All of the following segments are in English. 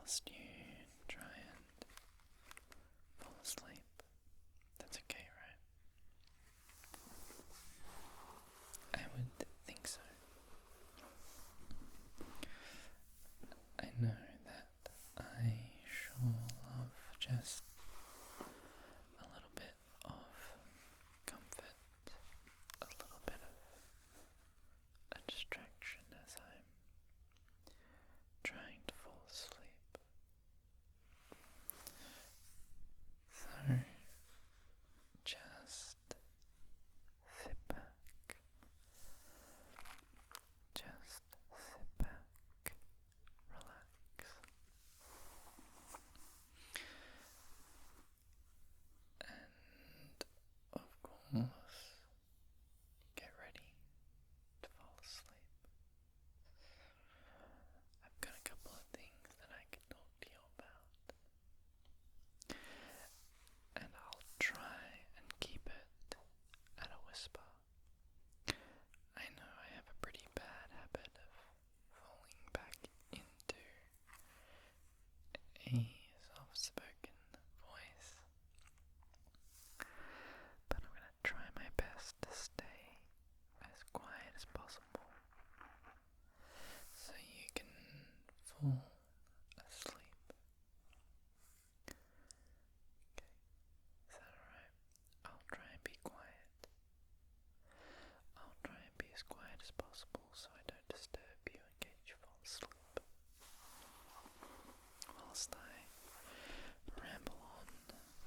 Whilst you try and fall asleep. That's okay, right? I would think so. I know that I sure love just a little bit of comfort, a little bit of a distraction as I'm trying to fall asleep. So, just sit back, relax, and of course, get ready to fall asleep. I've got a couple of things that I could talk to you about, and I'll try and keep it at a whisper. I know I have a pretty bad habit of falling back into a soft-spoken voice, but I'm going to try my best to stay as quiet as possible so you can fall asleep. Okay, is that alright? I'll try and be quiet. I'll try and be as quiet as possible so I don't disturb you in case you fall asleep. Whilst I ramble on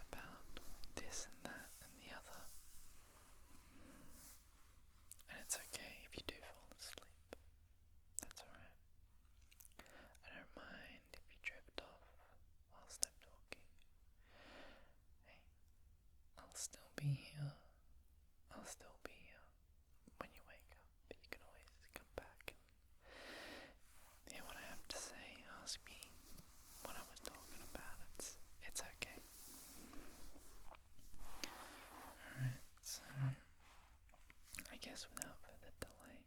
about this and that and the other. And it's okay if you do fall asleep. That's alright. I don't mind if you drift off whilst I'm talking. Hey, I'll still be here. I'll still be here when you wake up. But you can always come back and hear what I have to say. Ask me what I was talking about. It's okay. Alright, so I guess without further delay,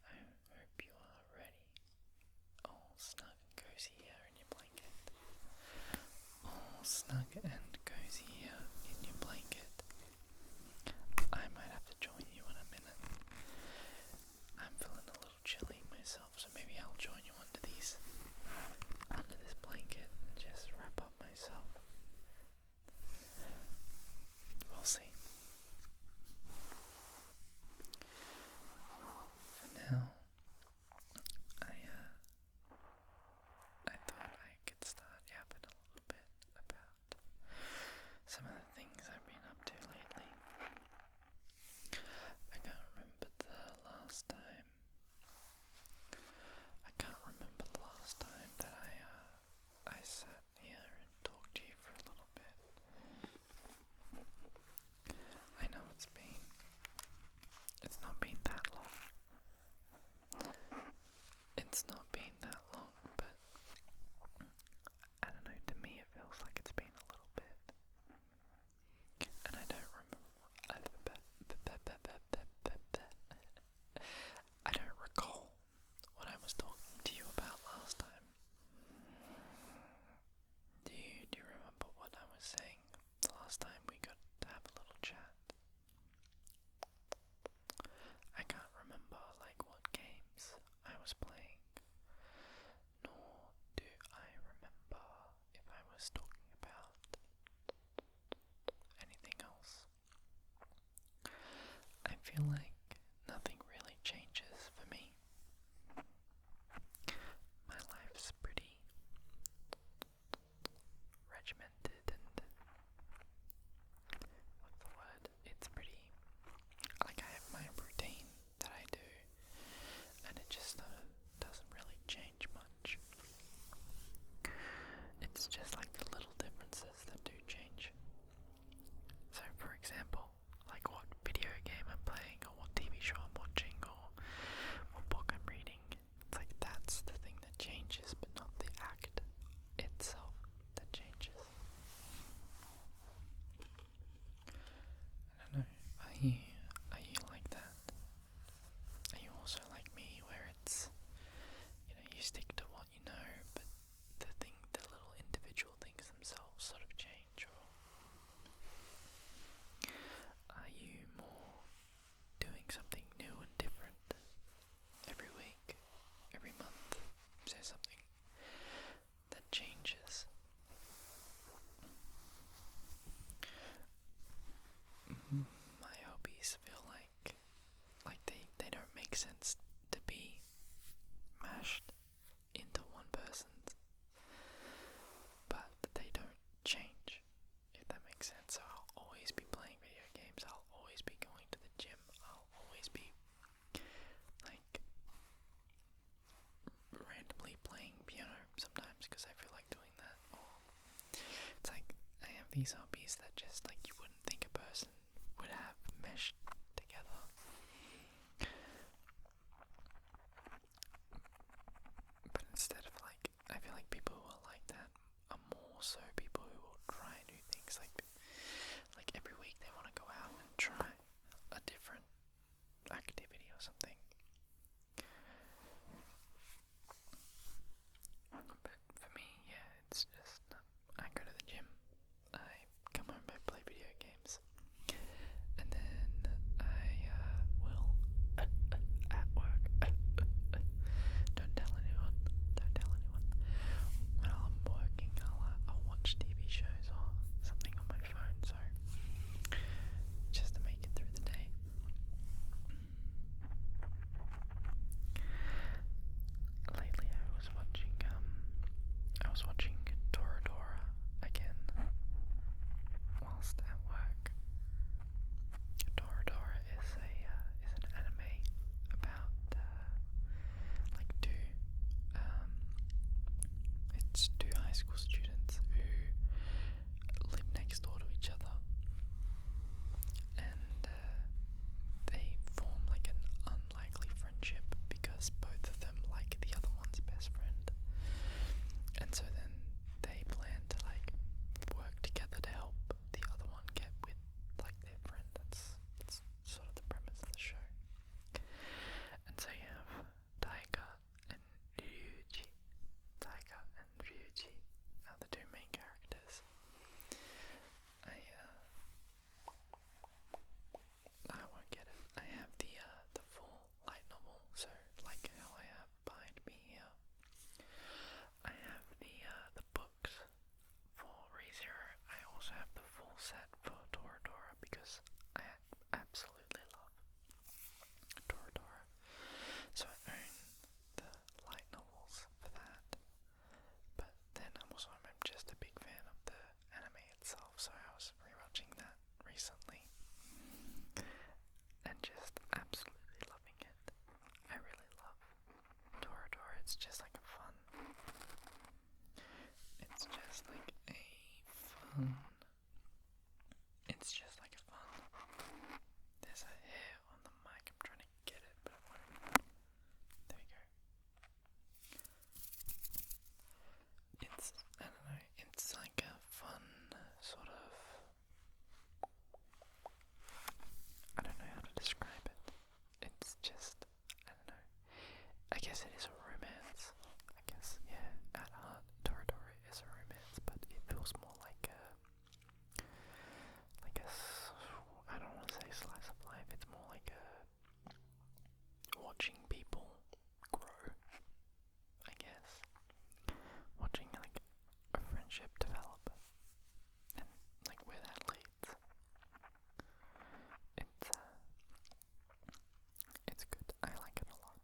I hope you are ready, all snug and cozy here in your blanket. All snug and cozy here in your blanket. I might have to join you in a minute. I'm feeling a little chilly myself, so maybe I'll join you under this blanket and just wrap up myself. We'll see. For now, I thought I could start yapping a little bit about some of the things I've been up to lately. I can't remember the last time that I sat here and talked to you for a little bit. I know it's not been that long. It's not been that long, but I don't know, to me it feels like it's been a little bit. And I don't recall what I was talking to you about last time. Do you remember what I was saying the last time we got to have a little chat? I can't remember what games I was playing these hobbies that just like you wouldn't think a person would have meshed together. But instead of like, I feel like people who are like that are more so people who will try new things. Like every week they want to go out and try a different activity or something. But for me, yeah, it's just I go to the gym, I come home, I play video games, and then I will at work. Don't tell anyone. When I'm working, I'll watch TV shows or something on my phone. So just to make it through the day. Lately, I was watching Toradora again whilst at work. Toradora is an anime about like two high school students who live next door to each other, and they form like an unlikely friendship because both of them like the other one's best friend, and so then they plan to like work together to help the other one get with like their friend. That's sort of the premise of the show. And so you have Taika and Ryuji. Taika and Ryuji are the two main characters. I won't get it. I have the full light novel, so like how I have behind me here. I have the books for ReZero. I also have the full set for Toradora because I absolutely love Toradora. So I own the light novels for that. But then I'm just a big fan of the anime itself, so I was rewatching that recently and just absolutely loving it. I really love Toradora. It's just like a fun. It's just like a fun. It's just like a fun. There's a hair on the mic. I'm trying to get it, but it won't. There we go. It's, I don't know, it's like a fun sort of, I don't know how to describe it. It's just, I don't know, I guess it is a romance. I guess, yeah, at heart, Toradora is a romance, but it feels more like I don't want to say slice of life, it's more like watching people grow, I guess. Watching like a friendship develop and like where that leads. It's good. I like it a lot.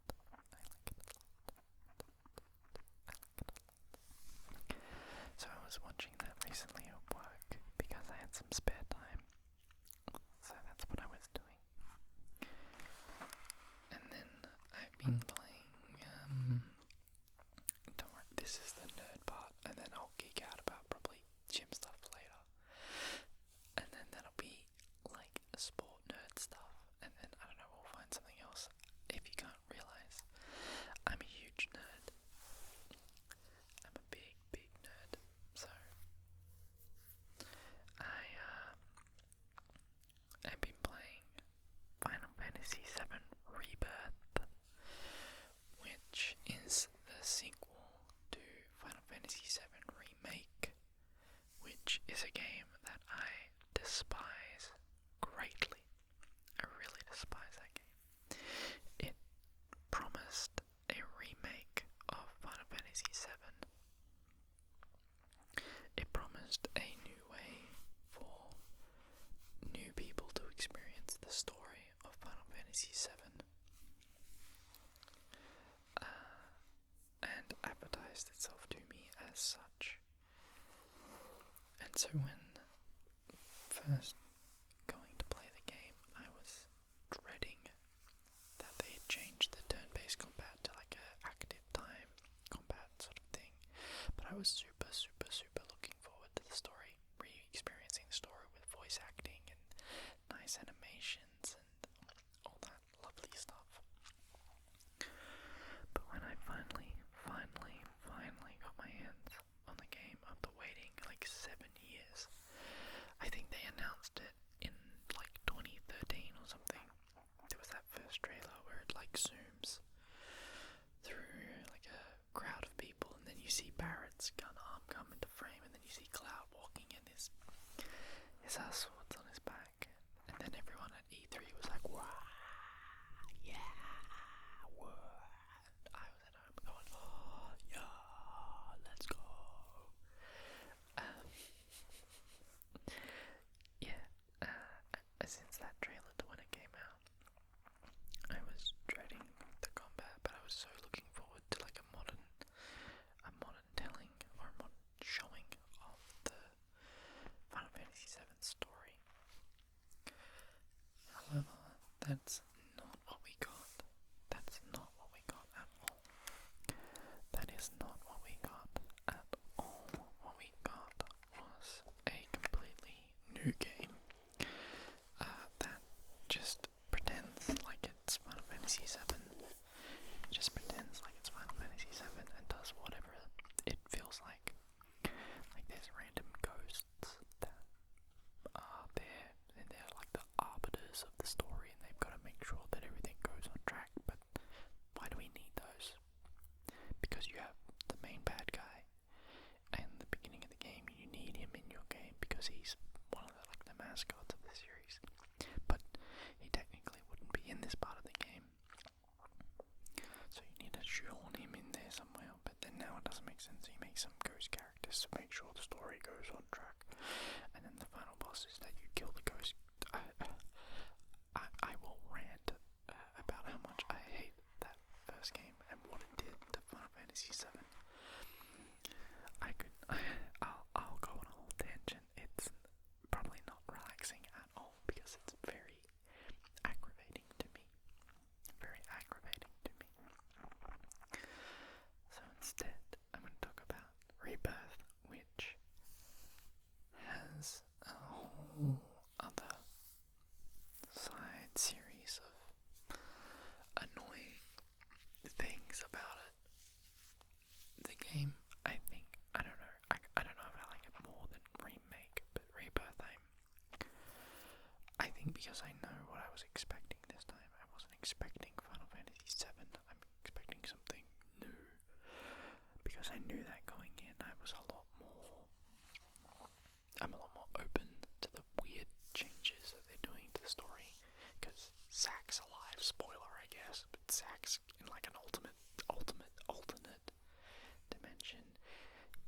So I was watching that recently at work because I had some spare time. So that's what I was doing. And then I've been playing, don't worry, this is the nerd part, and then I'll geek out about probably gym stuff later. And then that'll be like sport nerd stuff, and then I don't know, we'll find something else. If you can't realize, I'm a huge nerd. I'm a big nerd. So I've been playing Final Fantasy VII Rebirth, which is the sequel to Final Fantasy VII Remake, which is a game that I despise greatly. I really despise that game. It promised a remake of Final Fantasy VII. It promised a new way for new people to experience the story of Final Fantasy VII, and advertised itself to me as such. And so when first going to play the game, I was dreading that they had changed the turn-based combat to like a active time combat sort of thing. But I was super looking forward to the story, re-experiencing see Barrett's gun arm come into frame, and then you see Cloud walking in his swords on his back, and then everyone at E3 was like, "Wow, yeah, whoa!" I was at home going, "Oh, yeah, let's go." Yeah, since that trailer to when it came out, I was dreading the combat, but I was so looking forward to like a modern telling or a modern showing of the Final Fantasy VII story. However, that's not what we got. That's not what we got at all. That is not what we got at all. What we got was a completely new game that just pretends like it's Final Fantasy VII. Just pretends like it's Final Fantasy VII and does whatever it feels like. Like there's random ghosts that are there, and they're like the arbiters of the story, and they've got to make sure that everything goes on track. But why do we need those? Because you have the main bad guy in the beginning of the game. You need him in your game because he's one of the mascots of the series. But he technically wouldn't be in this part of the game, so you need to shoehorn him in there somewhere. But then now it doesn't make sense. So you make some ghost characters to make sure the story goes on track. And then the final boss is that you kill the ghost. I will rant about how much I hate that first game and what it did to Final Fantasy VII. I'll go on a whole tangent. It's probably not relaxing at all because it's very aggravating to me. Very aggravating to me. So instead, I'm going to talk about Rebirth, which has a whole other side series of annoying things about it. The game, I think, I don't know if I like it more than Remake, but Rebirth, I think because I know what I was expecting this time. I wasn't expecting Final Fantasy VII. I'm expecting something new. Because I knew that going in, I'm a lot more open to the weird changes that they're doing to the story. Because Zack's alive, spoiler I guess, but Zack's in like an alternate dimension.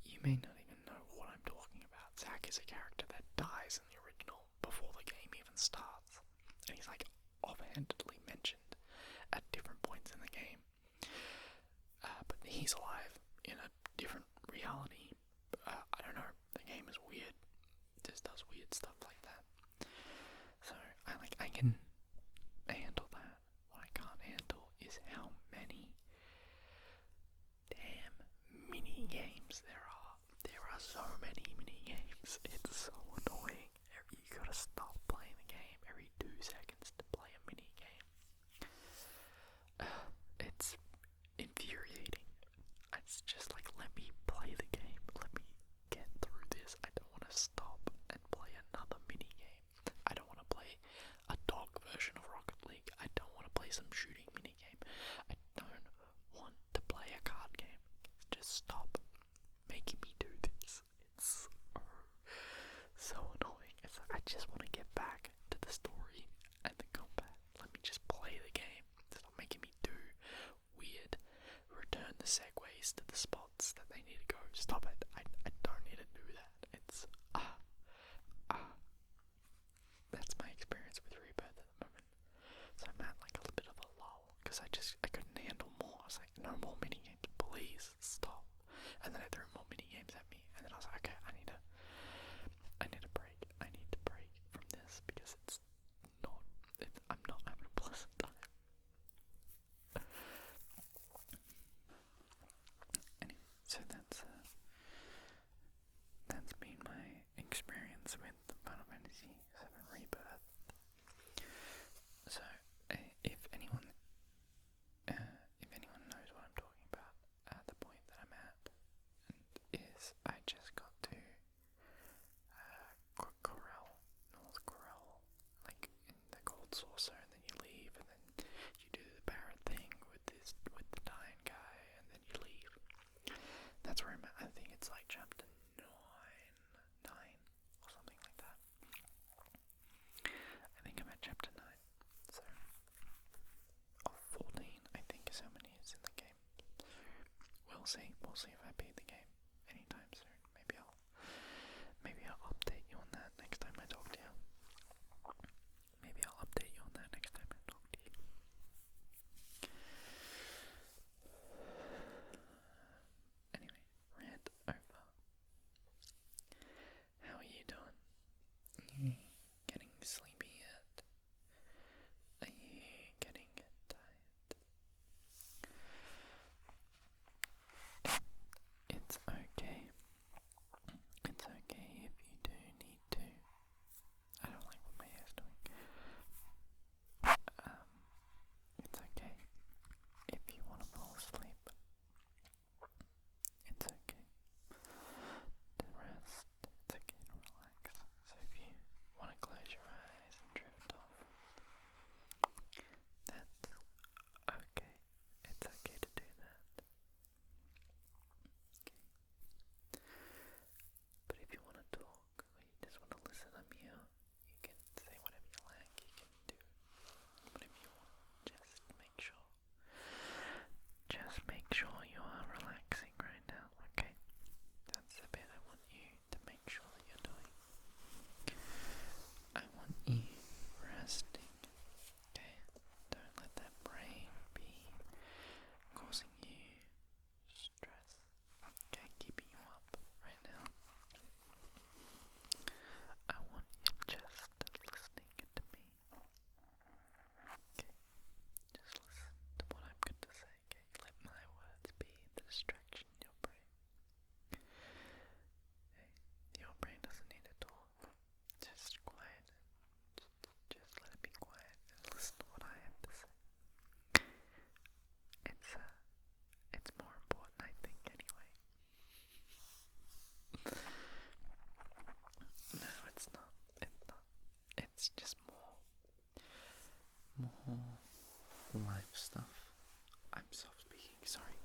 You may not even know what I'm talking about. Zack is a character that dies in the original before the game even starts. And he's like offhandedly mentioned at different points in the game. But he's alive in a different reality. I don't know, the game is weird. It just does weird stuff like that. So I can handle that. What I can't handle is how many damn mini games there are. There are so many mini games. It's so annoying. You gotta stop playing the game every 2 seconds to play a mini game. It's infuriating. It's just like, let me play the game. Let me get through this. I don't want to stop and play another mini game. I don't want to play a dog version of Rocket League. I don't want to play some shooting mini game. I don't want to play a card game. Just stop making me do this. It's so annoying. It's like, I just want to get back to the story and the combat. Let me just play the game. Stop making me do weird return the segues to the spots that they need to go. Stop it. I don't need to do that. It's that's my experience with Rebirth at the moment. So I'm at like a little bit of a lull because I couldn't handle more. I was like, no more mini games, please stop. And then I threw more mini games at me, and then I was like, okay, I need a break. I need to break from this because I'm not having a pleasant time. Anyway, so that's been my experience with Final Fantasy VII Rebirth. So if anyone knows what I'm talking about, we'll see. We'll see if I beat the game anytime soon. Maybe I'll update you on that next time I talk to you. Anyway, rant over. How are you doing? Are you getting sleepy yet? Are you getting tired? It's okay. It's okay if you do need to. I don't like what my hair's doing. It's okay if you want to fall asleep. It's okay to rest. It's okay to relax. So if you want to close your eyes and drift off, that's okay. It's okay to do that. Okay. But if you want to talk or you just want to listen, I'm here. You can say whatever you like. You can do whatever you want. Just make sure you are relaxing right now, okay? That's the bit I want you to make sure that you're doing. I want you resting, okay? Don't let that brain be causing you stress, okay? Keeping you up right now. I want you just listening to me, okay? Just listen to what I'm going to say, okay? Let my words be the distraction in your brain. Hey, your brain doesn't need to talk. Just quiet. Just let it be quiet and listen to what I have to say. It's more important, I think, anyway. No, it's not. It's not. It's just more life stuff. I'm soft speaking. Sorry,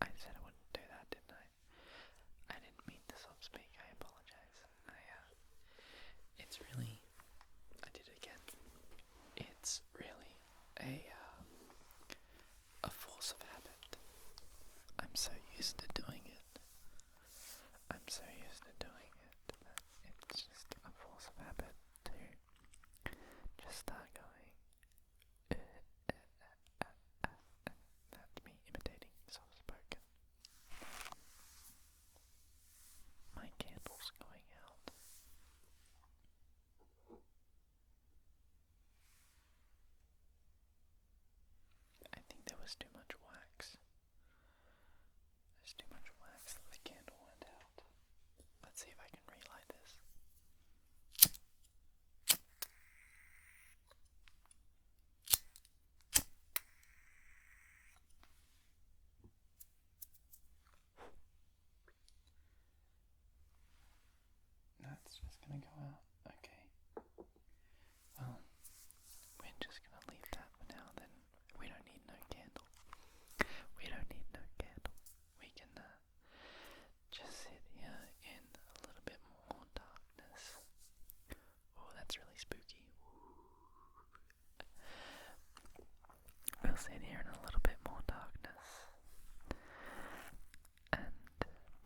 I said I wouldn't do that, didn't I? I didn't mean to soft speak. I apologize. It's really. I did it again. It's really a force of habit. I'm so used to doing it. That it's just a force of habit to just start going. That's me imitating soft spoken. My candle's going out. I think there was too much wax. There's too much wax that the candle went out. Let's see if I can relight this. That's just gonna go out. Okay. Well, we're just gonna leave that for now then. We don't need no candle. We can just sit here in a little bit more darkness. Oh, that's really spooky. We'll sit here in a little bit more darkness and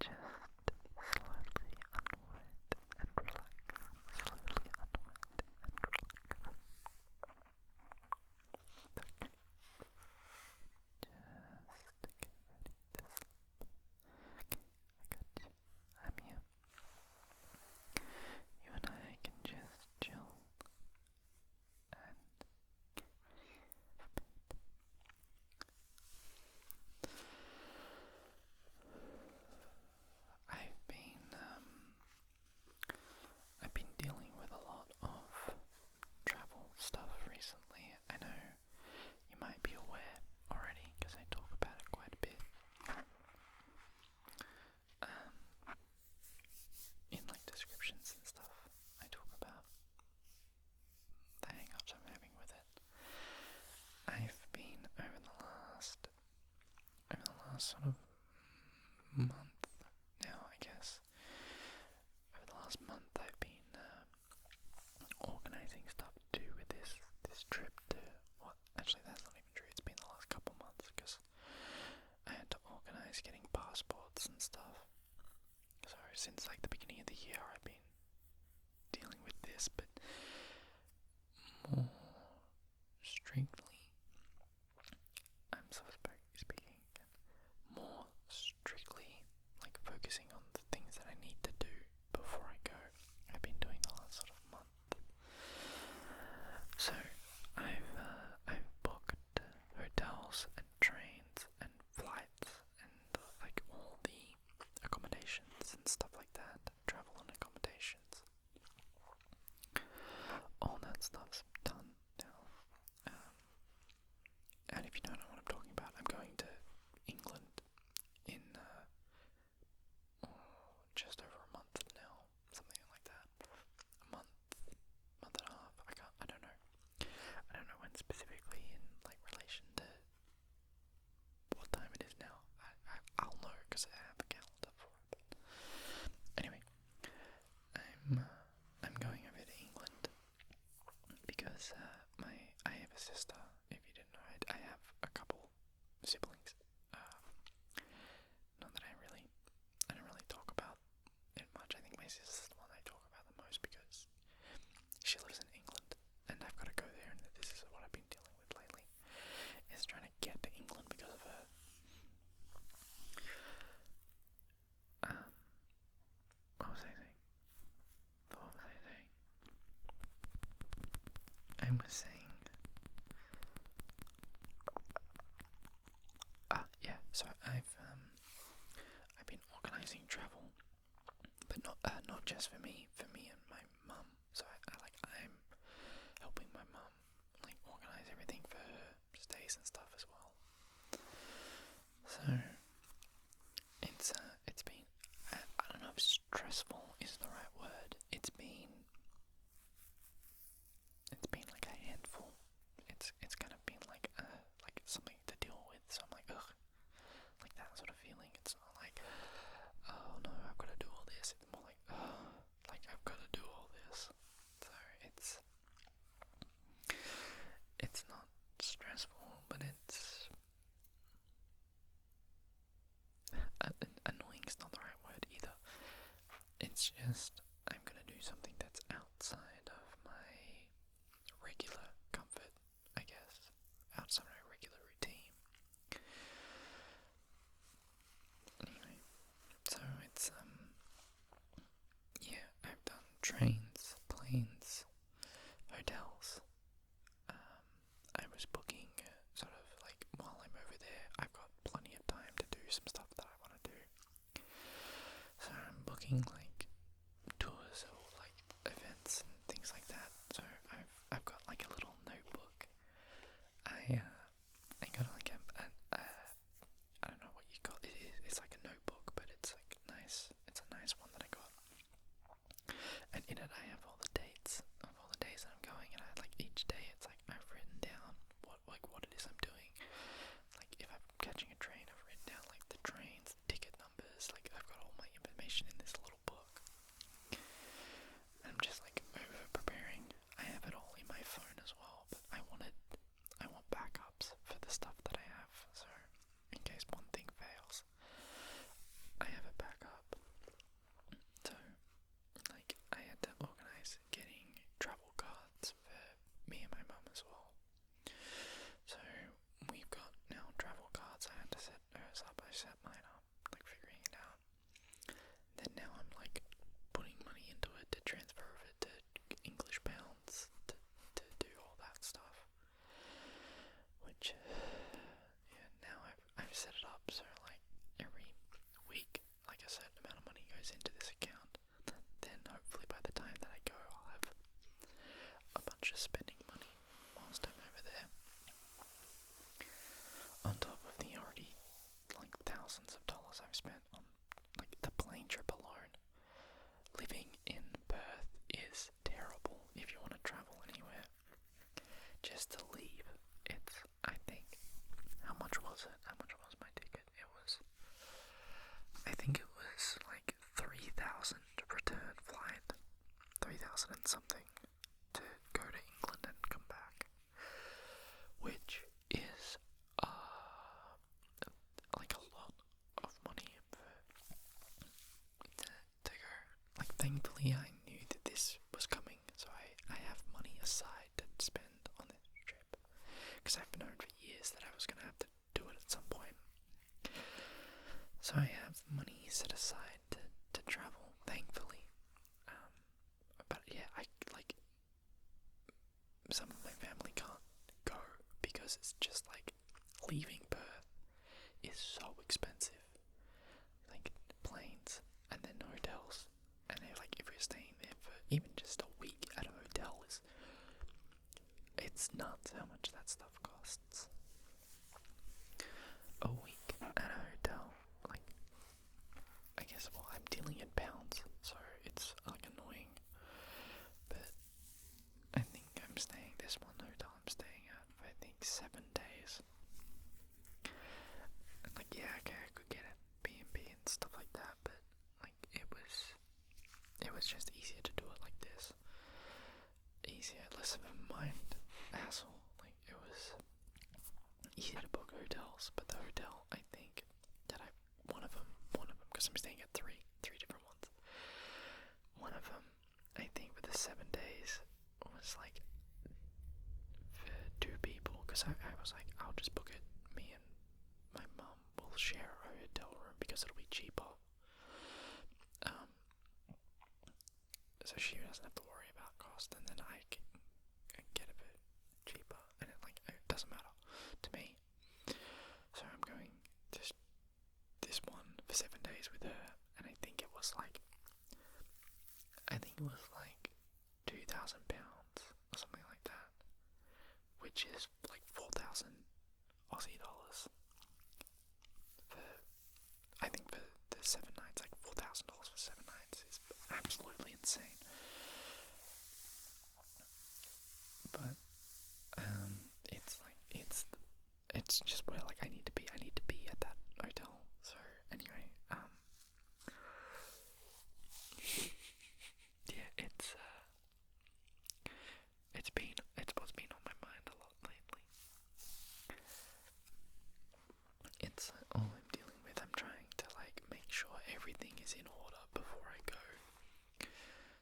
just slowly unwind and relax. Slowly unwind and relax. Okay. Just get ready to sleep. Okay, I got you. I'm here. You and I can just chill and get ready for bed. I've been dealing with a lot of travel stuff recently. I know you might be aware already because I talk about it quite a bit. In like descriptions and stuff, I talk about the hang-ups I'm having with it. I've been over the last sort of month now, I guess. Over the last month, I've been organising stuff to do with this trip to. Well, actually, that's not even true. It's been the last couple months because I had to organise getting passports hotels and stuff. So since like the beginning of the year I've been dealing with this, but more strictly, I'm speaking more strictly, like focusing on the things that I need to do before I go. I've been doing the last sort of month. So I've booked hotels and trains and flights and like all the accommodations and stuff like that, travel and accommodations. All that stuff's done now. And if you don't know what I'm talking about, I'm going to England in just over a month now, something like that. A month and a half. I don't know. I don't know when specifically in like relation to what time it is now. I'll know because I have a calendar for it. But anyway, I'm going over to England because I have a sister. If you didn't know, I have a couple siblings. Not that I don't really talk about it much. I think my sister's the one I talk about the most because she lives in England, and I've got to go there, and this is what I've been dealing with lately, is trying to get to England because of her. What was I saying? I was saying, yeah, so I've been organising travel, but not just for me and my mum. So I'm helping my mum like organise everything for her stays and stuff as well. So it's been I don't know if stressful is the right word. It's been like a handful. It's kind of been like something to deal with. So I'm like, ugh, like that sort of feeling. It's not like, oh no, I've got to do all this. It's more like, oh, like I've got to do all this. So it's not stressful, but it's annoying is not the right word either. It's just I'm gonna do something that's outside of my regular comfort, I guess, outside my regular routine. Anyway, so it's yeah, I've done trains, planes, hotels. I was booking sort of like while I'm over there, I've got plenty of time to do some stuff that I want to do. So I'm booking like tours or like events and things like that. So I've got like a little notebook. I got like I don't know what you call it. It's like a notebook, but it's like nice. It's a nice one that I got. And in it I have all the dates of all the days that I'm going, and I like each day it's like I've written down what it is I'm doing. Like if I'm catching a train, I've written down like the trains, ticket numbers, like I've got all my information in this little book. And I'm just like over preparing. I have it all in my phone as well, but I want backups for the stuff that I have, so in case one thing fails, I have a backup. So like I had to organise getting travel cards for me and my mum as well. So we've got now travel cards. I had to set hers up. I set mine up, like figuring it out. Then now I'm like putting money into it to transfer it to English pounds to do all that stuff. Which yeah, now I've set it up so like every week, like a certain amount of money goes into this account. Then hopefully by the time that I go, I'll have a bunch of spending money whilst I'm over there. On top of the already like thousands of dollars I've spent on like the plane trip alone. Living in Perth is terrible if you want to travel anywhere. Just to leave, it's, I think, how much was it? How much was my ticket? I think it was like 3,000 return flight, 3,000 and something to go to England and come back, which is like a lot of money for thankfully I knew that this was coming, so I have money aside to spend on this trip. Because I've known for years that I was going to have to do it at some point. So I have money set aside to travel, thankfully. But yeah, some of my family can't go because it's just like leaving Perth is so expensive. Like planes and then hotels, and they're like, if we're staying there for even just a week at a hotel, it's nuts how much that stuff costs. A week at a hotel, like, I guess, well, I'm dealing in pounds, so it's like annoying, but I think I'm staying, this one hotel I'm staying at for, I think, 7 days. And like, yeah, okay, I could get a B&B and stuff like that, but like, it was just easier to do it like this. Easier, less of a mind hassle. Like, it was easier to book hotels, but the hotel, I think, that one of them, because I'm staying at three different ones. One of them, I think, for the 7 days was like for 2 people, because I was like, I'll just book it. Me and my mum will share a hotel room because it'll be cheaper. So she doesn't have to worry about cost, and then I can get a bit cheaper, and it doesn't matter to me. So I'm going this one for 7 days with her, and I think it was like £2,000 or something like that, which is like 4,000 Aussie dollars. I think for the 7 nights, like $4,000 for 7 nights is absolutely insane. But it's just where like I need to be at that hotel. So anyway, yeah, it's what's been on my mind a lot lately. It's all I'm dealing with. I'm trying to like make sure everything is in order before I go,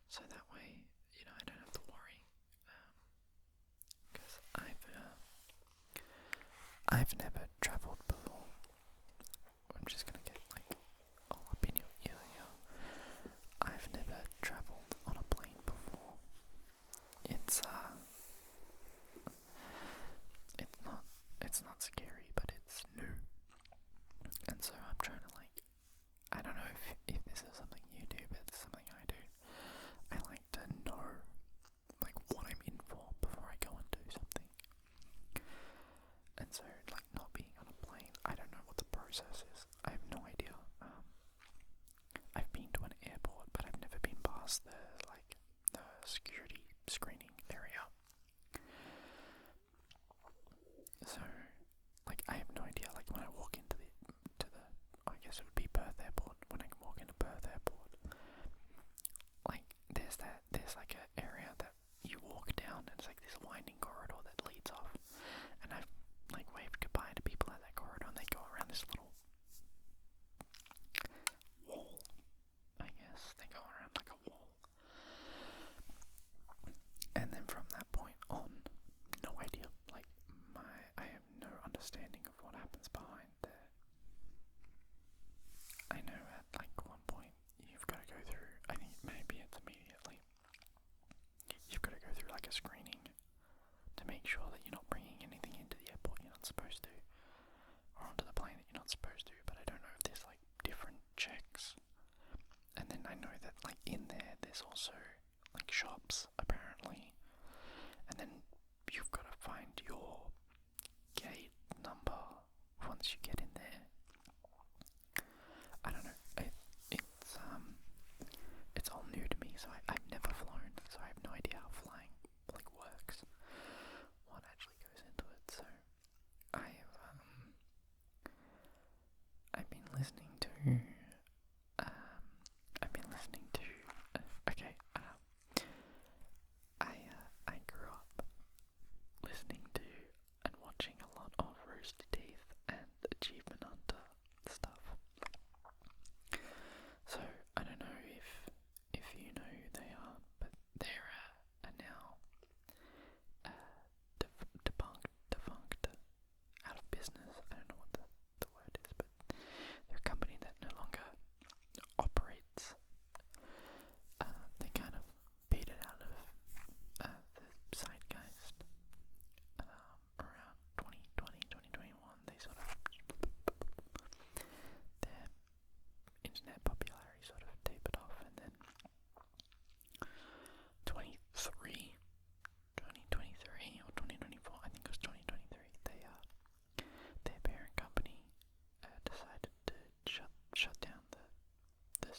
so that way, I don't have to worry. Because I've never travelled before. I'm just gonna get like all up in your ear here. I've never travelled on a plane before. It's not scary, but it's new. And so I'm trying to I don't know if this is something you do, but it's something I do. I like to know what I'm in for before I go and do something. And so not being on a plane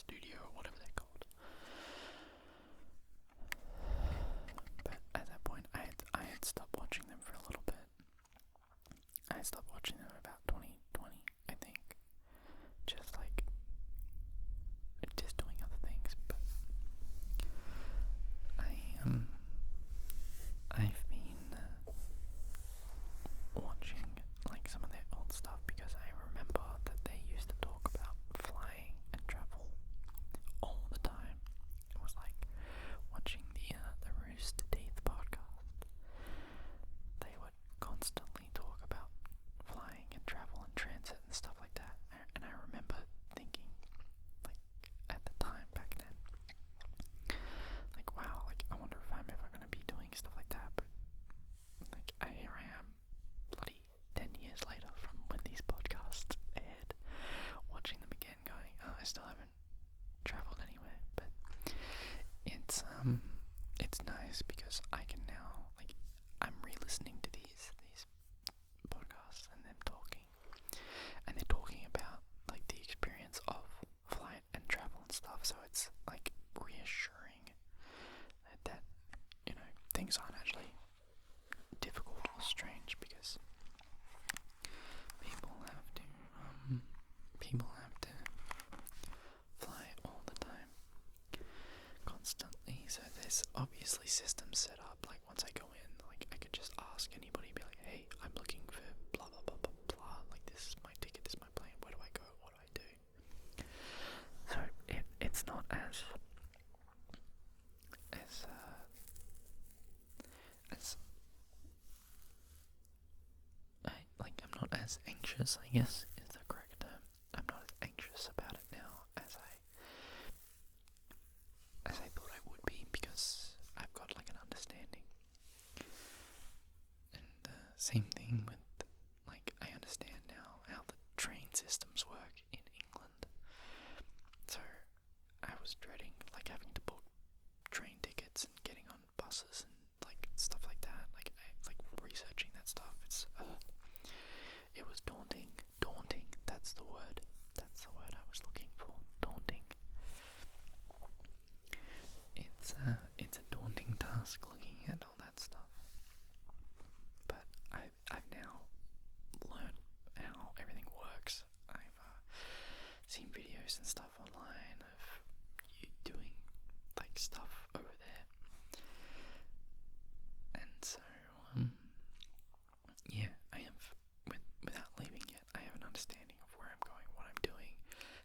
studio or whatever they're called. But at that point, I had stopped watching them for a little bit. I stopped watching them about 2020, I think. Just doing other things. But I've been watching some of their old stuff because I remember that they used to talk about flying and travel all the time. It was like watching the Rooster Teeth podcast. They would constantly talk about flying and travel and transit and stuff like that. And I remember thinking, at the time back then, wow, I wonder if I'm ever going to be doing stuff like that. But here I am, bloody 10 years later from when these podcasts aired, watching them again, going, oh, I still haven't traveled anywhere. But it's nice because I can now, I'm re-listening to these podcasts and them talking, and they're talking about the experience of flight and travel and stuff. So it's reassuring that things aren't actually difficult or strange, because people have to fly all the time, constantly. So there's obviously systems set up. Once I go in, I could just ask anybody, be like, hey, I'm looking for blah blah blah blah blah. This is my ticket, this is my plane. Where do I go? What do I do? So it's not as I'm not as anxious, I guess is the correct term. I'm not as anxious about it now as I thought I would be, because I've got an understanding. And same thing with I understand now how the train systems work in England. So I was dreading having to book train tickets and getting on buses and stuff like that. Researching that stuff. It was daunting. That's the word I was looking for. Daunting. It's a daunting task looking at all that stuff. But I've now learned how everything works. I've seen videos and stuff online of you doing stuff over there. And so yeah, I have, without leaving yet, I have an understanding of where I'm going, what I'm doing,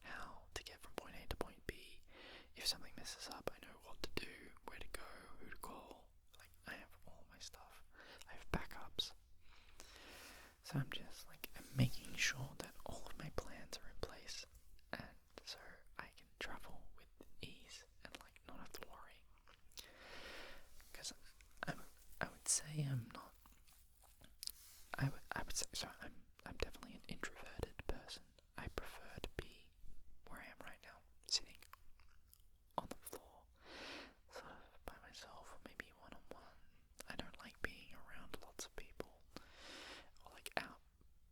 how to get from point A to point B. If something messes up, I know what to do, where to go, who to call. I have all my stuff. I have backups. So I'm just I'm making sure that all of my plans are in place, and so I can travel with ease and not have to worry. Because I would say I'm not. I would say, so I'm definitely an introverted person. I prefer to be where I am right now, sitting on the floor, sort of by myself, or maybe one-on-one. I don't like being around lots of people, or out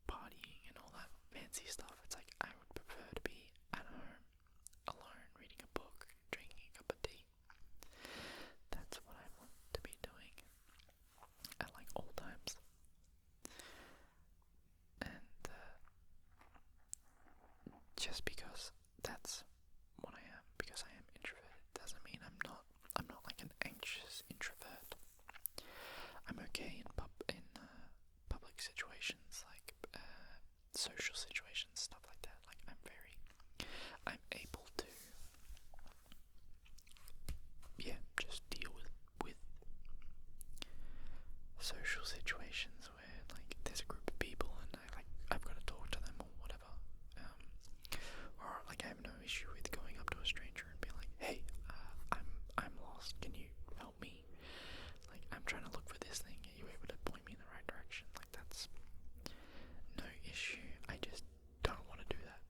partying and all that fancy stuff. It's I would prefer to be at home, alone, reading a book, drinking a cup of tea. That's what I want to be doing at all times. Just because that's what I am, because I am introverted, doesn't mean I'm not an anxious introvert. I'm okay in public situations, social situations, stuff like that. I'm able to, just deal with social situations where there's a group of people and I've got to talk to them or whatever. Or I have no issue with going up to a stranger and being like, hey, I'm lost, can you help me? I'm trying to look for this thing, are you able to point me in the right direction? That's no issue. I just don't want to do that.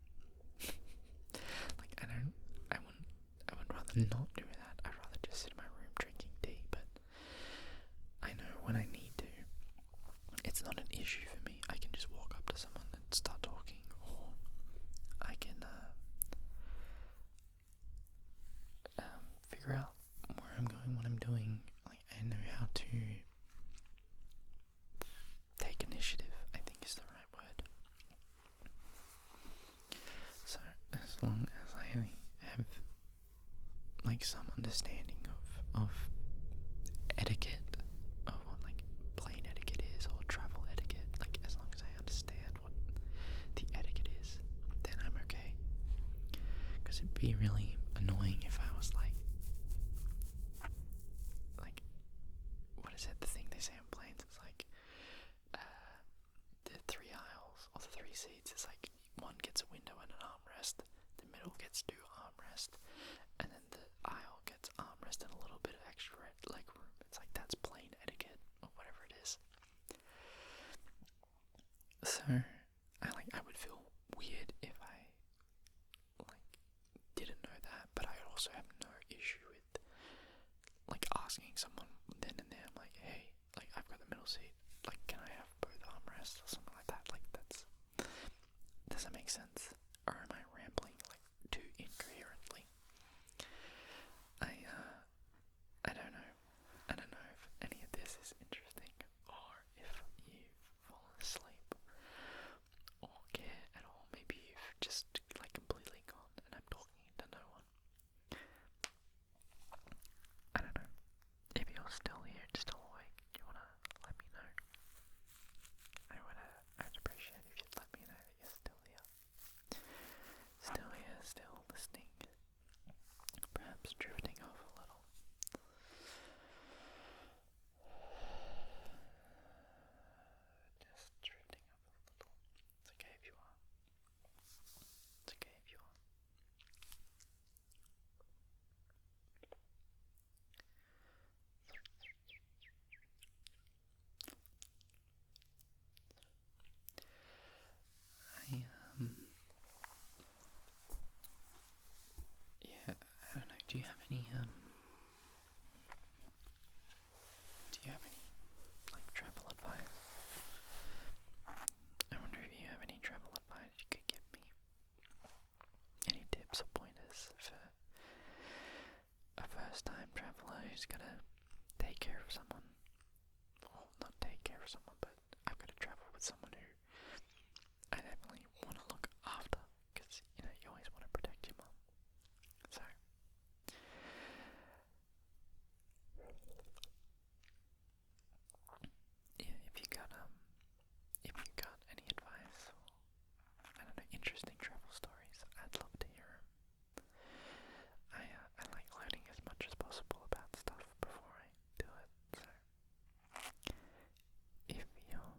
I would rather not do that. I'd rather just sit in my room drinking tea, but I know when I need to, it's not an issue for me. I can just walk up to someone and start talking, or I can like some understanding of etiquette, of what like plane etiquette is or travel etiquette. Like as long as I understand what the etiquette is, then I'm okay. Because it'd be really annoying if I was like, what is it? The thing they say on planes is like, the 3 aisles or the 3 seats is like one gets a window and an armrest, the middle gets 2 armrests, and then the aisle gets armrest and a little bit of extra leg room. It's like that's plane etiquette or whatever it is. So I would feel weird if I like didn't know that, but I also have no issue with like asking someone then and there. I'm like, hey, like I've got the middle seat. Like, can I have both armrests or something like that? Like that's. Does that make sense? Or am I rambling like too incoherently? I don't know. I don't know if any of this is interesting or if you've fallen asleep or care at all. Maybe you've just like completely gone and I'm talking to no one. I don't know. If you're still here, still awake, you wanna let me know? I'd appreciate if you'd let me know that you're still here. Still here, still listening. Perhaps drifting off a little. Just drifting off a little. It's okay if you are. It's okay if you are. Yeah, I don't know. Do you have any like travel advice? I wonder if you have any travel advice you could give me. Any tips or pointers for a first-time traveler who's gonna take care of someone? Well, not take care of someone, but I've got to travel with someone who I definitely want to look after, because, you know, you always want to protect your mum. So, yeah, if you got any advice or, I don't know, interesting travel stories, I'd love to hear them. I like learning as much as possible about stuff before I do it, so if you're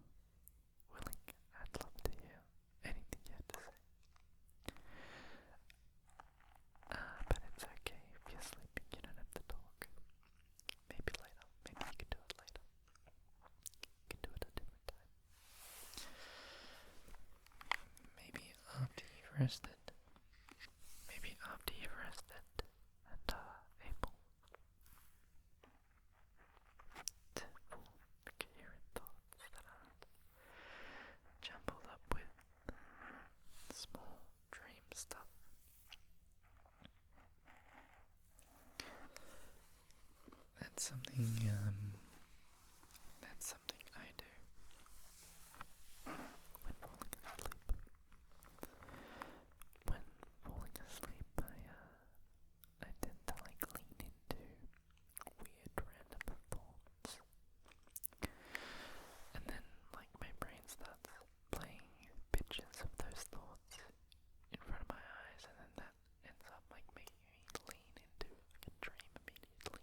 willing, I'd love to hear anything you have to say. But it's okay if you're sleeping, you don't have to talk. Maybe later, maybe you can do it later. You can do it a different time. Maybe after you've rested. Maybe after you've rested and are able to form coherent thoughts that aren't jumbled up with small dream stuff. That's something I do when falling asleep. When falling asleep, I tend to like lean into weird random thoughts. And then like my brain starts playing pictures of those thoughts in front of my eyes, and then that ends up like making me lean into like a dream immediately.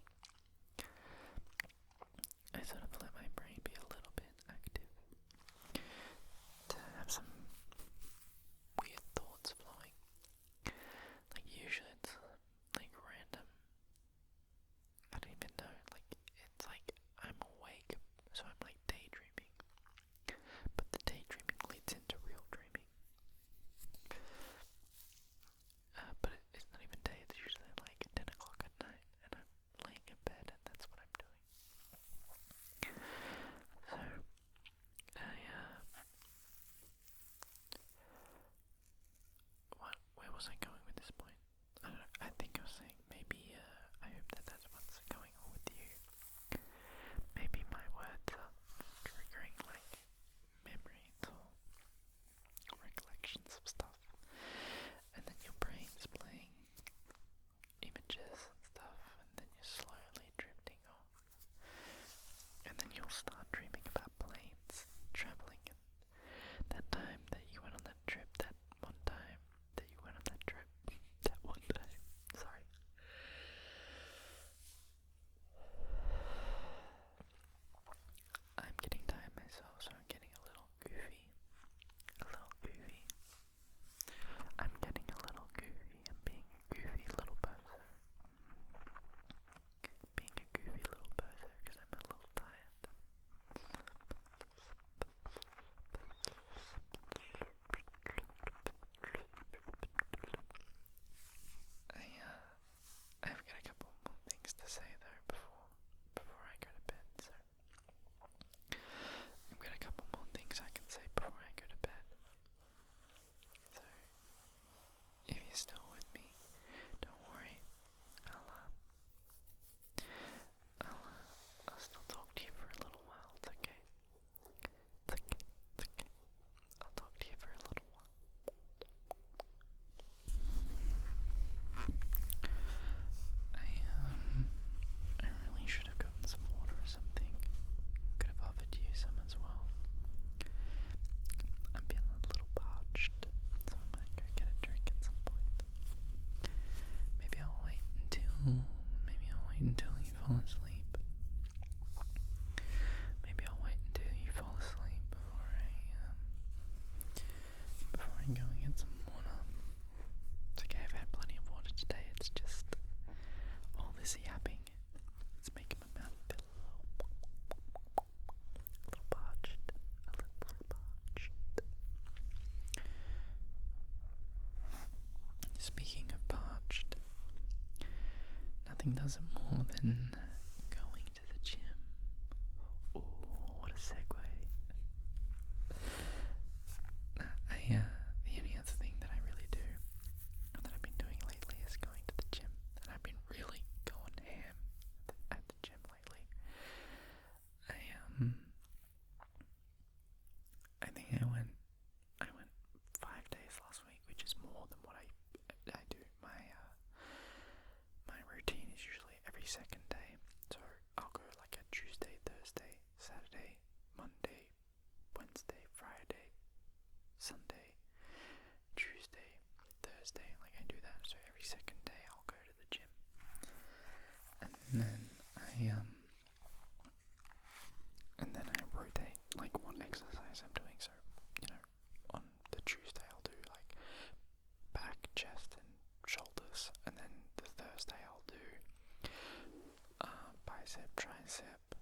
fall asleep. Maybe I'll wait until you fall asleep before I go and get some water. It's okay, I've had plenty of water today. It's just all this yapping. It's making my mouth feel a little parched. Speaking of parched, nothing does it more than going to the gym. Ooh, what a segue. The only other thing that I really do, or that I've been doing lately, is going to the gym. And I've been really going ham at the gym lately. I think I went 5 days last week, which is more than what I do. My routine is usually every second day. So I'll go like a Tuesday, Thursday, Saturday, Monday, Wednesday, Friday, Sunday, Tuesday, Thursday, like I do that. So every second day I'll go to the gym. And then I rotate like what exercise I'm doing. So, on the Tuesday I'll do like back, chest and shoulders, and then the Thursday I'll do bicep, tricep,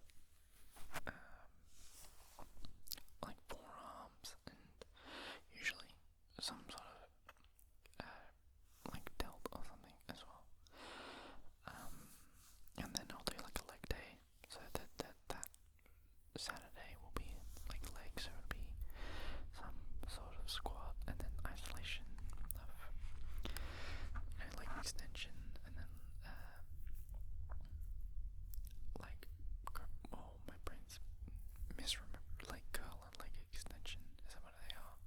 like forearms, and usually some sort of like delt or something as well. And then I'll do like a leg day, so that Saturday will be like legs, so it'll be some sort of squat, and then isolation of leg extension, and then my brain's misremembered, like curl and leg extension is what they are,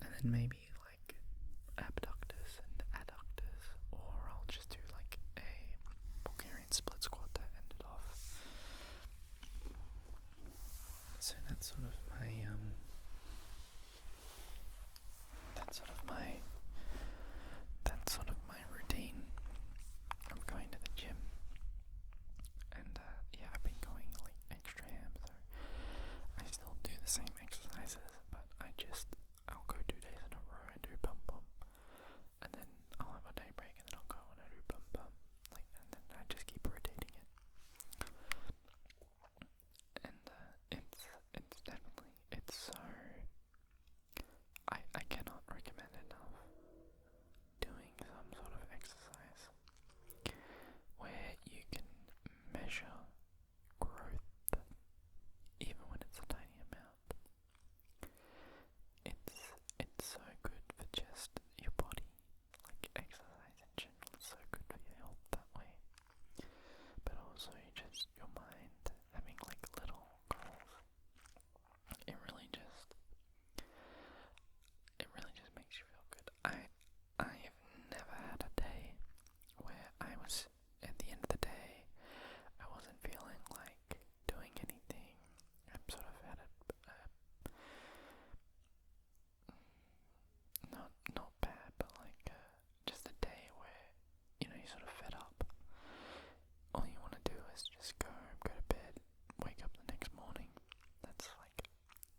and then maybe like abductors and adductors, or I'll just do like a Bulgarian split squat to end it off. So that's sort of my routine. I'm going to the gym, and I've been going like extra ham, so I still do the same exercises, but I'll go 2 days in a row and do bum bum, and then I'll have a day break, and then I'll go and I do bum bum, and then I just keep rotating it. And it's definitely, I cannot recommend enough doing some sort of exercise where you can measure growth even when it's a tiny amount. It's so good for just your body, like exercise in general is so good for your health that way, but also just your mind having like little goals. It really just makes you feel good. I have never had a day where I was, at the end of the day, I wasn't feeling like doing anything. I've sort of had not bad, but like just a day where, you're sort of fed up. All you want to do is just go to bed, wake up the next morning. That's like,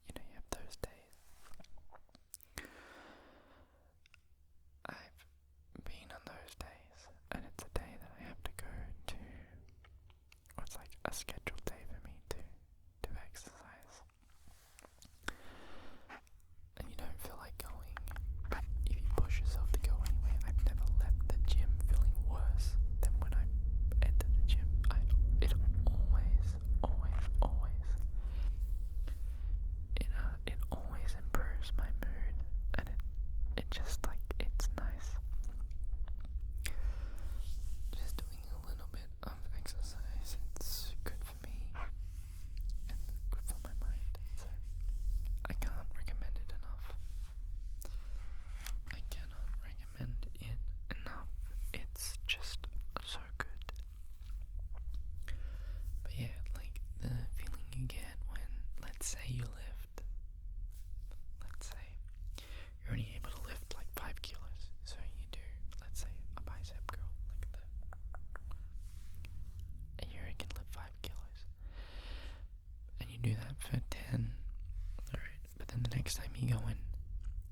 you have those days. I've been on those days, and it's a day that I have to go to, or it's like a scheduled day for me to exercise. And you don't feel like going, if you push yourself to go anyway. I've never left the gym feeling worse than when I entered the gym. It always improves my mood, and it just like, it's nice. Just doing a little bit of exercise, it's good for me and good for my mind. So I can't recommend it enough. I cannot recommend it enough. It's just so good. But yeah, like the feeling you get when, let's say you lift, let's say you're only able to lift like 5 kilos, so you do, let's say, a bicep curl, like next time you go in,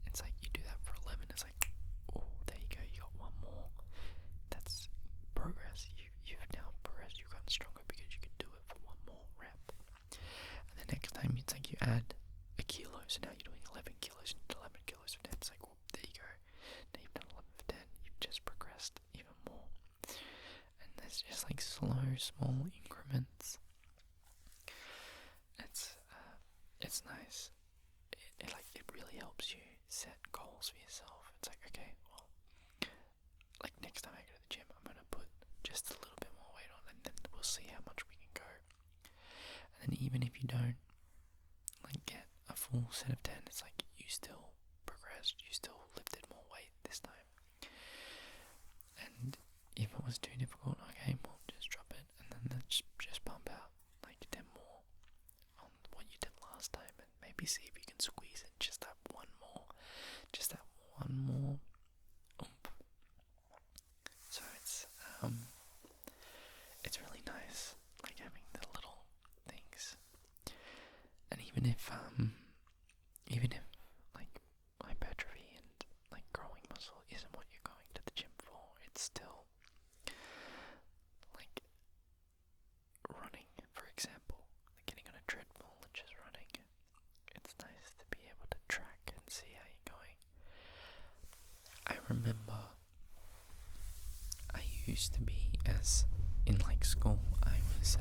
it's like you do that for 11. It's like, oh, there you go. You got one more. That's progress. You've now progressed. You've gotten stronger because you can do it for one more rep. And the next time, it's like you add a kilo. So now you're doing 11 kilos and 11 kilos for 10. It's like, well, there you go. Now you've done 11 for 10. You've just progressed even more. And there's just like slow, small increments. It's nice. It really helps you set goals for yourself. It's like, okay, well, like next time I go to the gym, I'm gonna put just a little bit more weight on, and then we'll see how much we can go. And then even if you don't like get a full set of 10, it's like you still progressed. You still lifted more weight this time. And if it was too difficult, okay, well, just drop it, and then just pump out like 10 more on what you did last time, and maybe see if you can squeeze in just that one more oomph. So it's really nice, like having the little things. And even if like hypertrophy and like growing muscle isn't what you're going to the gym for, it's still like running, for example, like getting on a treadmill and just running. It's nice to be able to track and see how you're going. I remember I used to be, as in like school, I was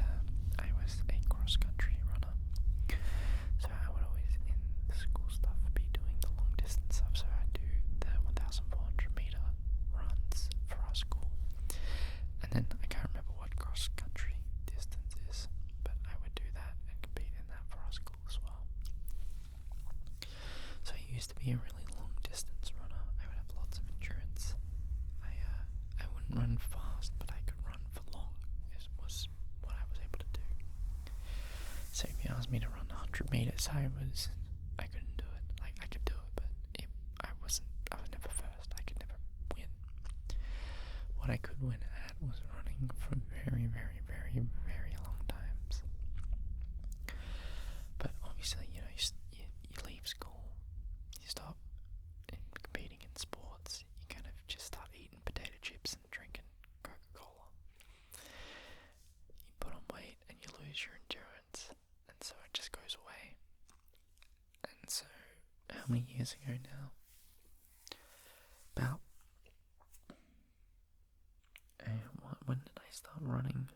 a cross country runner. So I would always in the school stuff be doing the long distance stuff. So I'd do the 1,400 meter runs for our school. And then I can't remember what cross country distance is, but I would do that and compete in that for our school as well. So I used to be a really long distance runner. I would have lots of endurance. I wouldn't run fast, but I could run for long. It was what I was able to do. So if you asked me to run 100 meters, I couldn't do it. Like I could do it, but I was never first. I could never win. What I could win at was running for very, very, very, very long times. But obviously, you leave school, you stop competing in sports, you kind of just start eating potato chips and drinking Coca-Cola. You put on weight and you lose your endurance, and so it just goes away. And so, how many years ago now? About when did I start running?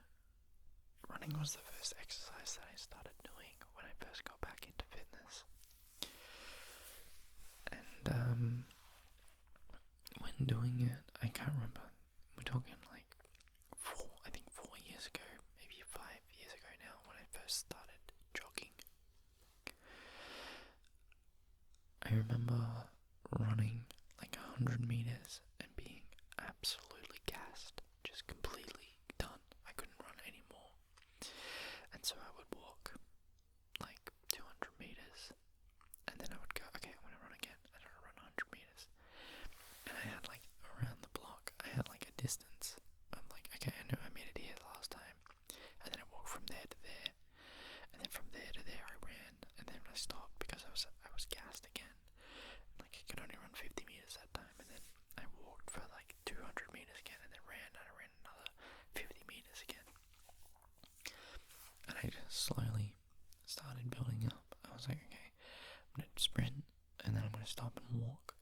Running was the first exercise that I started doing when I first got back into fitness. And when doing it, I can't remember. We're talking like 4 years ago, maybe 5 years ago now, when I first started jogging. I remember running like 100 meters and being absolutely gassed, just completely done. I couldn't run anymore. And so I would walk like 200 meters, and then I would go, okay, I'm gonna run again, and I would run 100 meters. And I had like around the block, I had like a distance. I'm like, okay, I know I made it here last time. And then I walked from there to there, and then from there to there I ran, and then I stopped because I was gassed again. Like I could only run 50 meters that time, and then I walked for like 200 meters again, and then ran another 50 meters again. And I just slowly started building up. I was like, okay, I'm gonna sprint, and then I'm gonna stop and walk,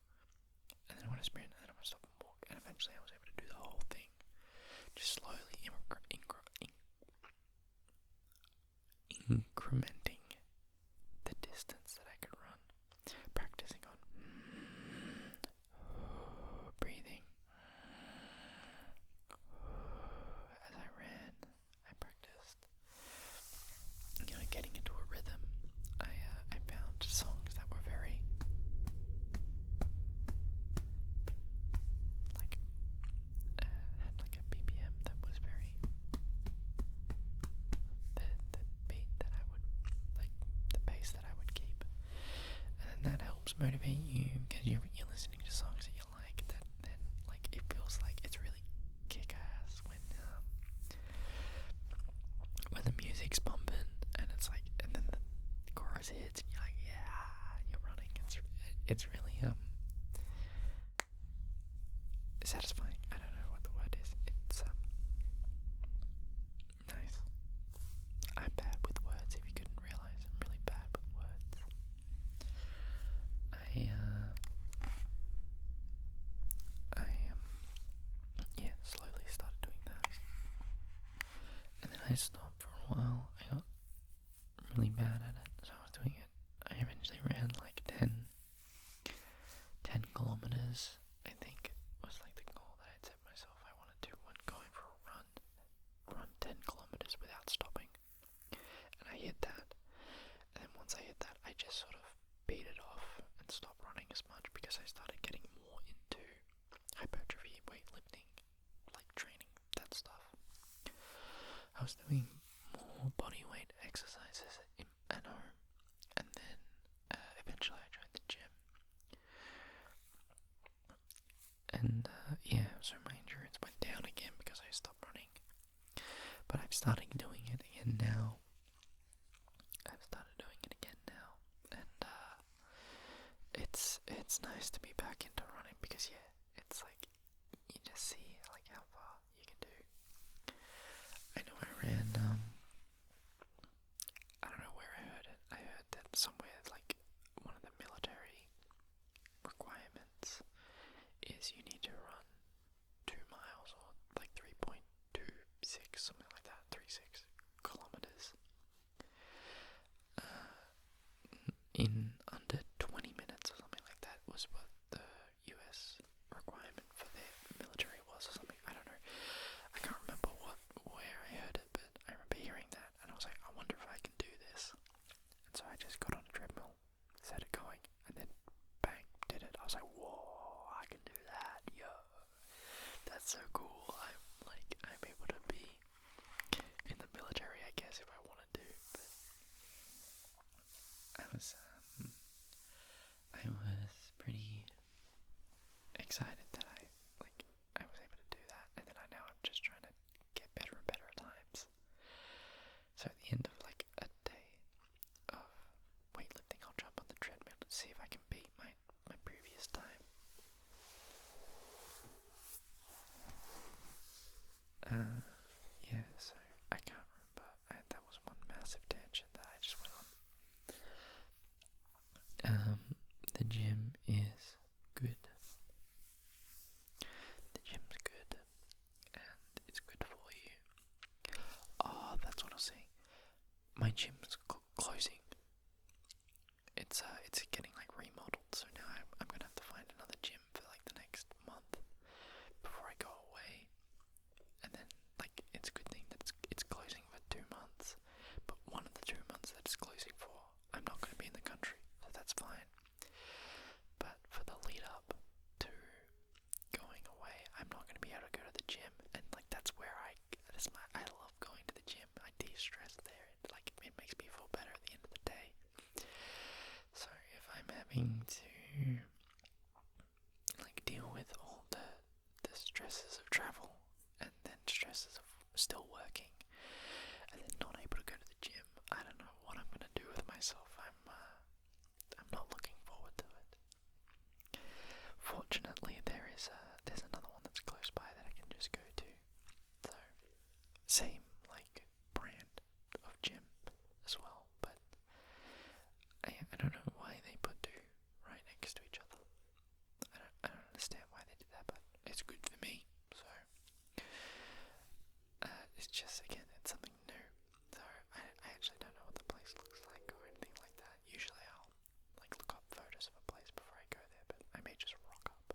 and then I'm gonna sprint, and then I'm gonna stop and walk, and eventually I was able to do the whole thing, just slowly incrementing the distance that I could run, practicing on breathing. As I ran, I practiced, getting into a rhythm. I found songs that were very like had like a BPM that was very the beat that I would like, the pace that I would keep, and then that helps motivate you because you're listening to songs that you like. That then like it feels like it's really kick ass when the music's pumping and it's like, and then the chorus hits and you're like, yeah, you're running. It's stopped for a while. I got really bad at it, so I was doing it. I eventually ran like 10 kilometers, I think was like the goal that I'd set myself. I wanted to when going for a run 10 kilometers without stopping. And I hit that. And then once I hit that, I just sort of beat it off and stopped running as much because I started getting more into hypertrophy, weightlifting, like training, that stuff. I was doing more body weight exercises at home, and then eventually I joined the gym. And so my endurance went down again because I stopped running. But I've started doing it again now. And it's nice to be back into running because it's like you just see like how far you can do. I know I ran I don't know where I heard it. I heard that somewhere like one of the military requirements is you need to run 2 miles or like 3.26, something like that, 36 kilometers in under 20 minutes or something like that was what the US requirement for their military was or something. I don't know. I can't remember where I heard it, but I remember hearing that and I was like, I wonder if I can do this. And so I just got on a treadmill, set it going, and then bang, did it. I was like, whoa, I can do that, yo. That's so cool. I'm able to be in the military, I guess, if I wanted to, but I was pretty excited that I was able to do that, and then I'm just trying to get better and better at times. So at the end of like a day of weightlifting, I'll jump on the treadmill and see if I can beat my previous time. So I can't remember. That was one massive tangent that I just went on. The gym is good. The gym's good, and it's good for you. Oh, that's what I was saying. My gym's closing. It's getting like remodeled, so now I'm gonna have to find another gym for like the next month before I go away. And then like it's a good thing that it's closing for 2 months, but one of the 2 months that it's closing for, I'm not going to be in the country, so that's fine. But for the lead up to going away, I'm not going to be able to go to the gym, and like that's where I love going to the gym. I de-stress there. It makes me feel better at the end of the day. So if I'm having to like deal with all the stresses of travel and then stresses of still working and then not able to go to the gym, I don't know what I'm gonna do with myself. I'm not looking forward to it. Fortunately, there's another one that's close by that I can just go to. So same like brand of gym as well, but I don't know why they put two right next to each other. I don't understand why they did that, but it's good for me. So it's just, again, it's something new. So I actually don't know what the place looks like or anything like that. Usually I'll like look up photos of a place before I go there, but I may just rock up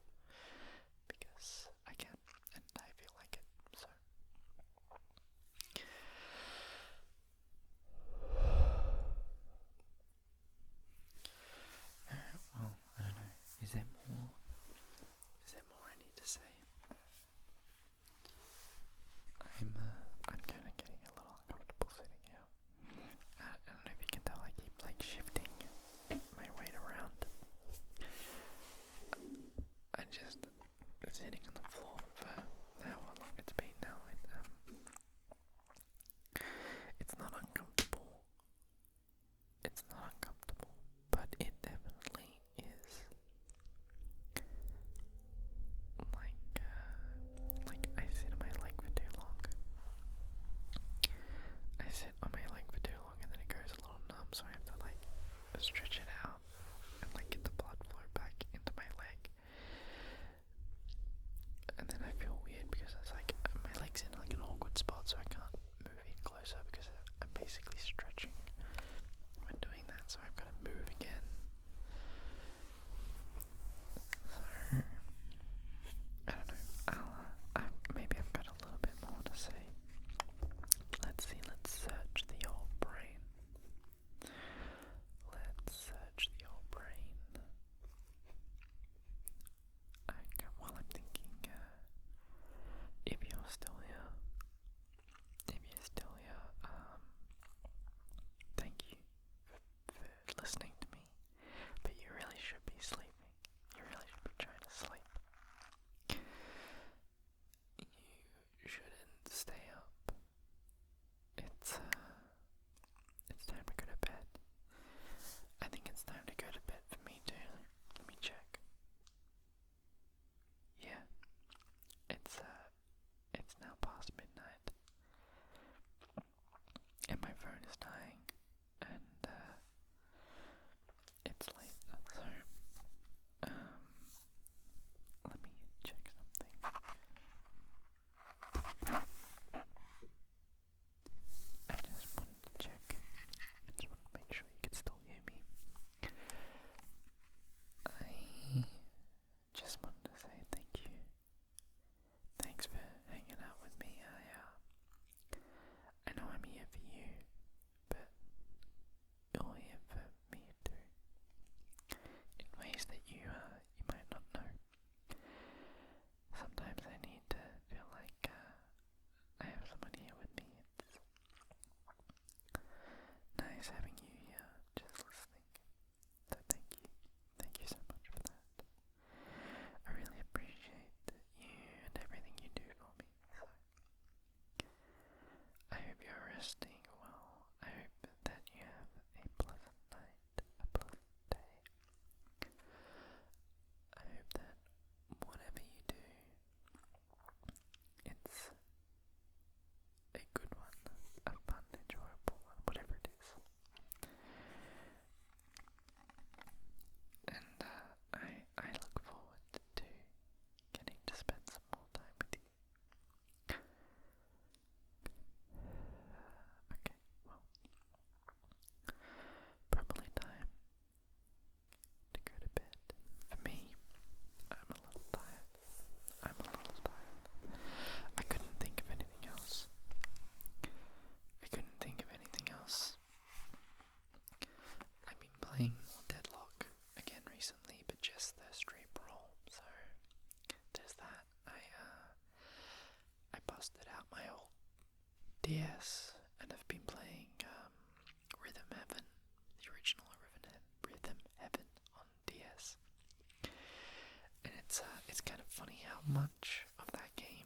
it's kind of funny how much of that game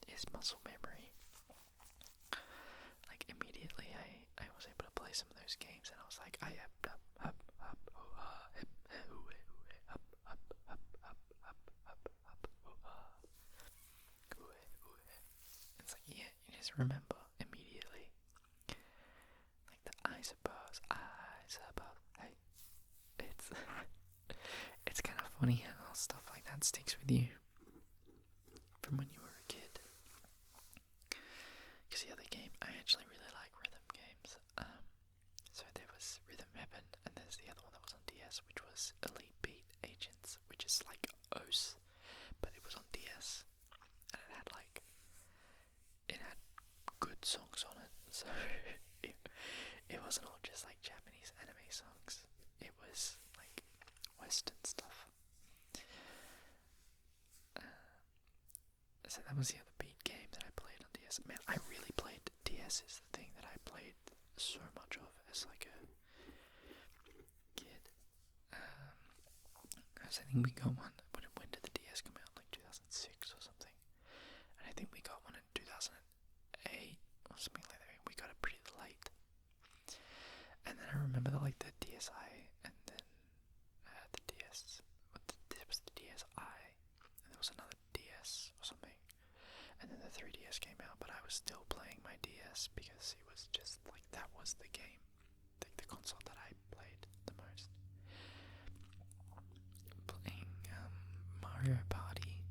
is muscle memory. Like immediately I was able to play some of those games and I was like, I have up, hip, up, up, up, up, up, up, up, it's like, yeah, you just remember immediately. Like the I suppose, hey, it's kind of funny how stuff like that sticks with you from when you were a kid. Because the other game, I actually really like rhythm games. So there was Rhythm Heaven, and there's the other one that was on DS, which was Elite Beat Agents, which is like OS, but it was on DS, and it had good songs on it. So it wasn't all just like Japanese anime songs. It was like Western stuff. So that was the other beat game that I played on DS. Man, I really played DS is the thing that I played so much of as like a kid. I think we got one, when did the DS come out? Like 2006 or something. And I think we got one in 2008 or something like that. We got it pretty late. And then I remember that like the DSi and then the DS, there was the DSi, and there was another DS or something, and then the 3DS came out, but I was still playing my DS because it was just like, that was the game, like the console that I played the most. Playing Mario Party,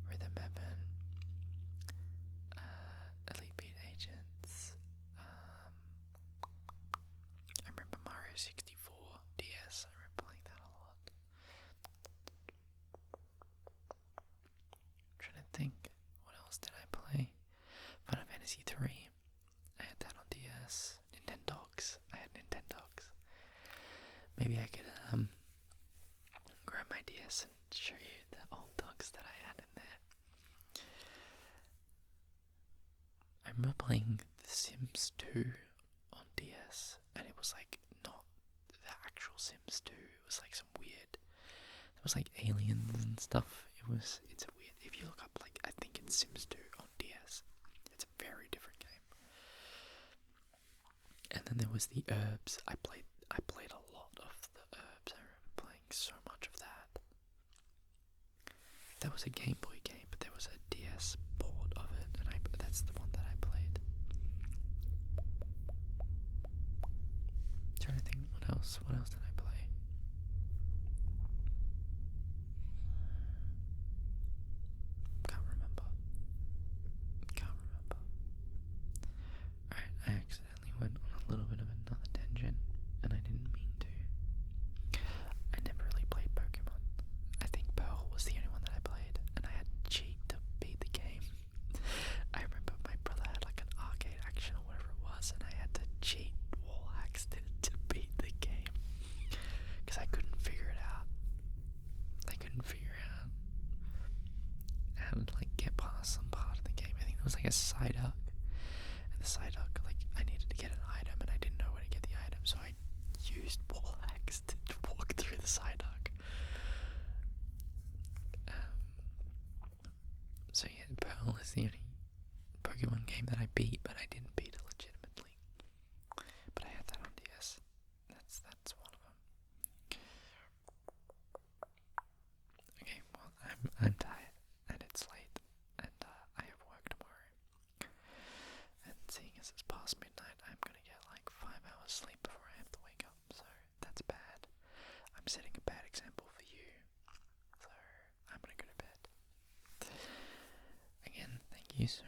Rhythm Heaven, Elite Beat Agents, I remember Mario 64 DS, I remember playing that a lot. I'm trying to think, what else did I play? Final Fantasy 3, I had that on DS. Nintendogs, I had Nintendogs. Maybe I could grab my DS and show you the old dogs that I had in there. I remember playing The Sims 2 on DS, and it was like not the actual Sims 2, it was like some weird, it was like aliens and stuff. It's a weird, if you look up, like, I think it's Sims 2 on DS, it's a very different game. And then there was the Herbs. I played a lot of the Herbs. I remember playing so much of that. That was a Game Boy game, but there was a DS port of it, and that's the one that I played. Trying to think, what else did I play? Can't remember. Alright, I accidentally went on a little bit of another tangent, and I didn't mean to. I never really played Pokemon. I think Pearl was the only one that I played, and I had to cheat to beat the game. I remember my brother had like an arcade action or whatever it was, and I had to cheat wall hacks to beat the game because I couldn't figure it out. How to like get past some part of the game. I think there was like a Psyduck, and the Psyduck, like, I needed to get an item and I didn't know where to get the item, so I used wall hacks to walk through the Psyduck. So yeah, Pearl is the only Pokemon game that I beat, but I didn't beat it legitimately. But I had that on DS. That's one of them. Okay, well, I'm tired, and it's late, and I have work tomorrow. And seeing as it's past midnight, I'm gonna get like 5 hours sleep before I have to wake up, so that's bad. I'm setting a bad example for you, so I'm gonna go to bed. Again, thank you so